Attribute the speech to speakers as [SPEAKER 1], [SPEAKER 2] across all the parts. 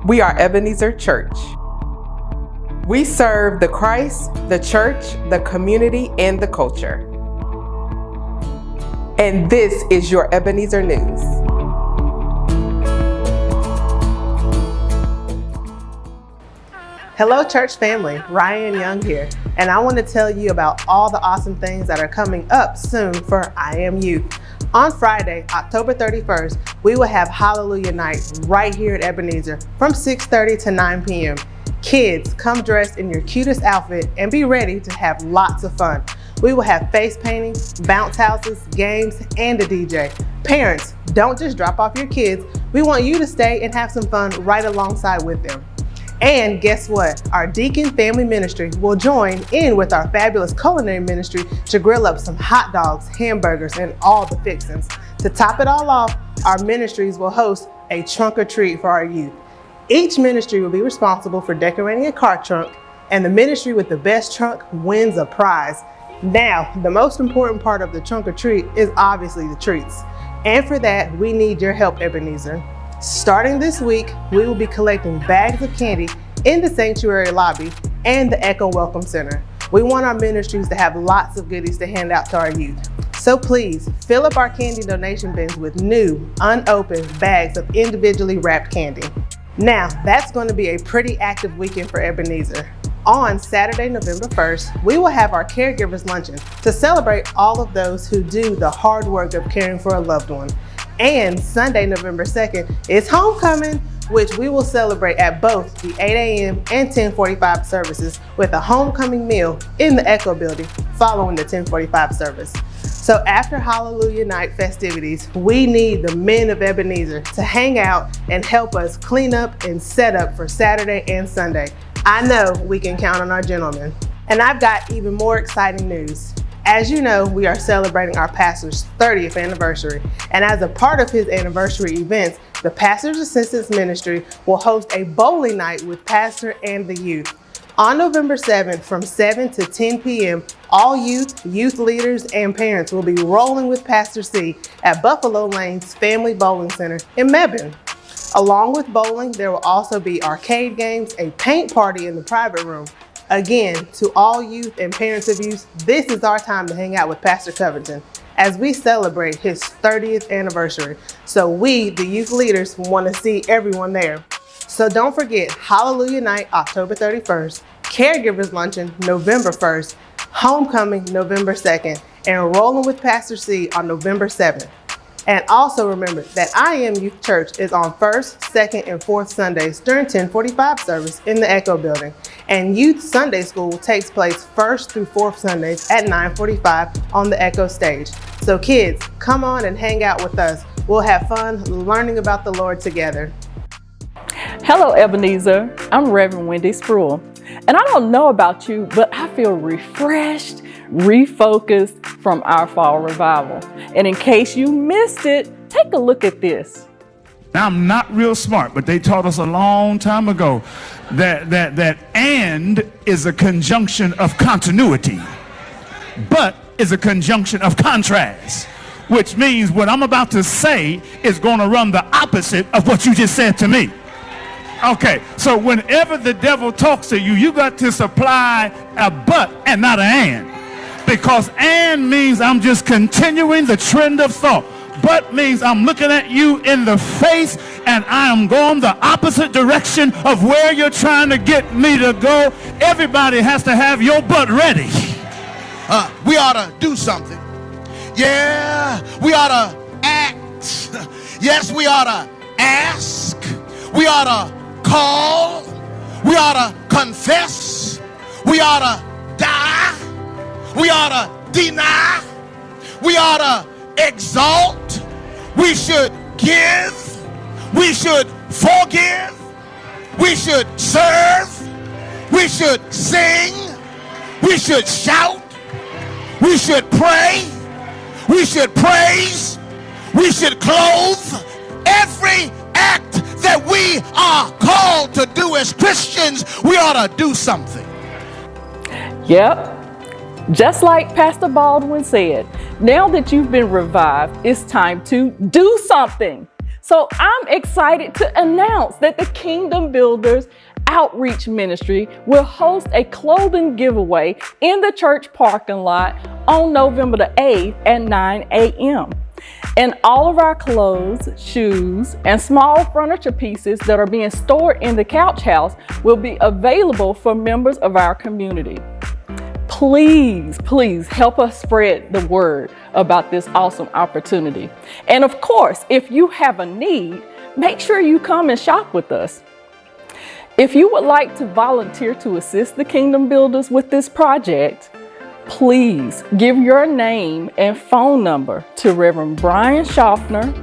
[SPEAKER 1] We are Ebenezer Church. We serve the Christ, the church, the community, and the culture. And this is your Ebenezer News. Hello, church family. Ryan Young here, and I want to tell you about all the awesome things that are coming up soon for I Am Youth. On Friday, October 31st, we will have Hallelujah Night right here at Ebenezer from 6:30 to 9 p.m. Kids, come dressed in your cutest outfit and be ready to have lots of fun. We will have face painting, bounce houses, games, and a DJ. Parents, don't just drop off your kids. We want you to stay and have some fun right alongside with them. And guess what? Our Deacon Family Ministry will join in with our fabulous culinary ministry to grill up some hot dogs, hamburgers, and all the fixings. To top it all off, our ministries will host a trunk or treat for our youth. Each ministry will be responsible for decorating a car trunk, and the ministry with the best trunk wins a prize. Now, the most important part of the trunk or treat is obviously the treats. And for that, we need your help, Ebenezer. Starting this week, we will be collecting bags of candy in the sanctuary lobby and the Echo Welcome Center. We want our ministries to have lots of goodies to hand out to our youth. So please, fill up our candy donation bins with new, unopened bags of individually wrapped candy. Now, that's going to be a pretty active weekend for Ebenezer. On Saturday, November 1st, we will have our Caregivers Luncheon to celebrate all of those who do the hard work of caring for a loved one. And Sunday, November 2nd, is homecoming, which we will celebrate at both the 8 a.m. and 10:45 services with a homecoming meal in the Echo building following the 10:45 service. So after Hallelujah Night festivities, we need the men of Ebenezer to hang out and help us clean up and set up for Saturday and Sunday. I know we can count on our gentlemen. And I've got even more exciting news. As you know, we are celebrating our pastor's 30th anniversary, and as a part of his anniversary events, the Pastor's Assistance Ministry will host a bowling night with Pastor and the youth. On November 7th from 7 to 10 p.m., all youth leaders, and parents will be rolling with Pastor C at Buffalo Lane's Family Bowling Center in Mebane. Along with bowling, there will also be arcade games, a paint party in the private room. Again, to all youth and parents of youth, this is our time to hang out with Pastor Covington as we celebrate his 30th anniversary. So we, the youth leaders, want to see everyone there. So don't forget, Hallelujah Night, October 31st, Caregivers Luncheon, November 1st, Homecoming, November 2nd, and Rolling with Pastor C on November 7th. And also remember that I Am Youth Church is on 1st, 2nd, and 4th Sundays during 10:45 service in the Echo building. And Youth Sunday School takes place 1st through 4th Sundays at 9:45 on the Echo stage. So kids, come on and hang out with us. We'll have fun learning about the Lord together.
[SPEAKER 2] Hello, Ebenezer. I'm Reverend Wendy Spruill. And I don't know about you, but I feel refreshed, refocused from our fall revival. And in case you missed it, take a look at this.
[SPEAKER 3] Now, I'm not real smart, but they taught us a long time ago that and is a conjunction of continuity, but is a conjunction of contrast, which means what I'm about to say is going to run the opposite of what you just said to me. Okay, so whenever the devil talks to you, you got to supply a but and not an and. Because and means I'm just continuing the trend of thought. But means I'm looking at you in the face and I am going the opposite direction of where you're trying to get me to go. Everybody has to have your butt ready.
[SPEAKER 4] We ought to do something. Yeah, we ought to act. Yes, we ought to ask. We ought to call. We ought to confess. We ought to die. We ought to deny. We ought to exalt. We should give. We should forgive. We should serve. We should sing. We should shout. We should pray. We should praise. We should clothe. Every act that we are called to do as Christians, we ought to do something.
[SPEAKER 2] Yep. Just like Pastor Baldwin said, now that you've been revived, it's time to do something. So I'm excited to announce that the Kingdom Builders Outreach Ministry will host a clothing giveaway in the church parking lot on November the 8th at 9 a.m. And all of our clothes, shoes, and small furniture pieces that are being stored in the couch house will be available for members of our community. Please, please help us spread the word about this awesome opportunity. And of course, if you have a need, make sure you come and shop with us. If you would like to volunteer to assist the Kingdom Builders with this project, please give your name and phone number to Reverend Brian Schaffner,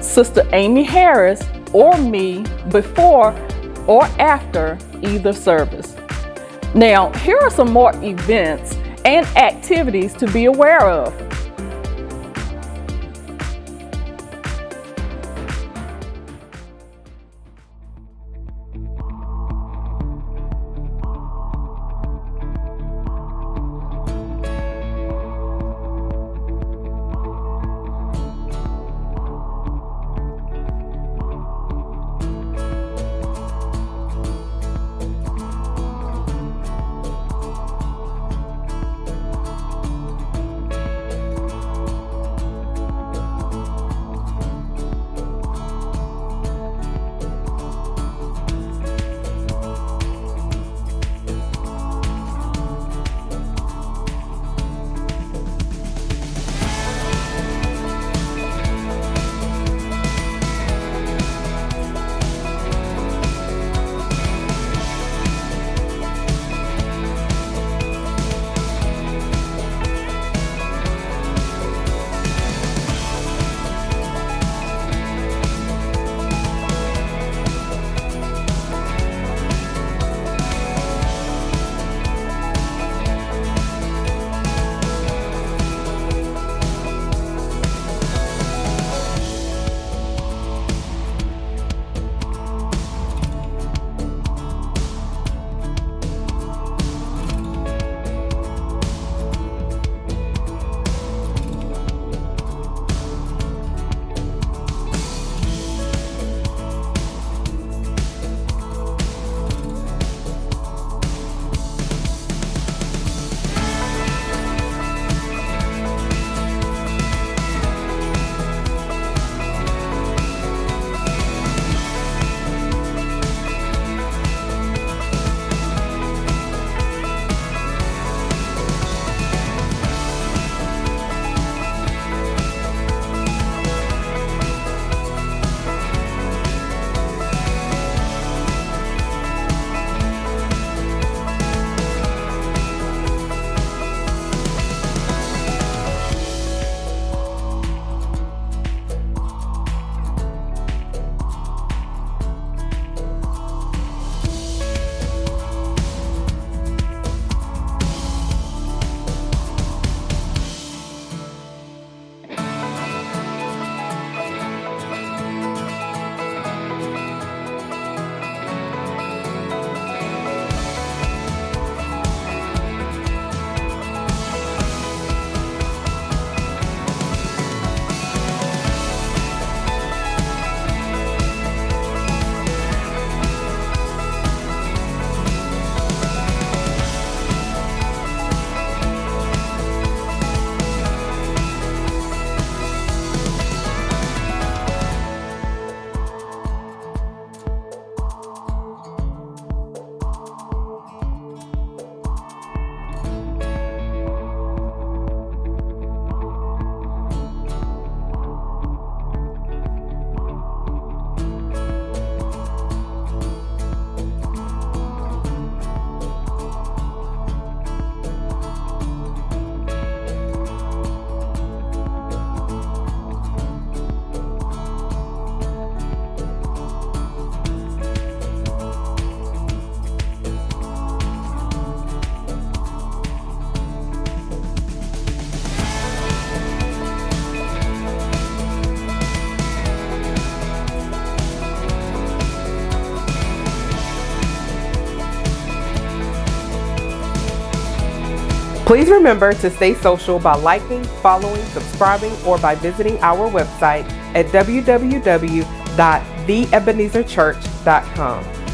[SPEAKER 2] Sister Amy Harris, or me before or after either service. Now, here are some more events and activities to be aware of.
[SPEAKER 1] Please remember to stay social by liking, following, subscribing, or by visiting our website at www.amyouth.org.
[SPEAKER 5] www.theebenezerchurch.com.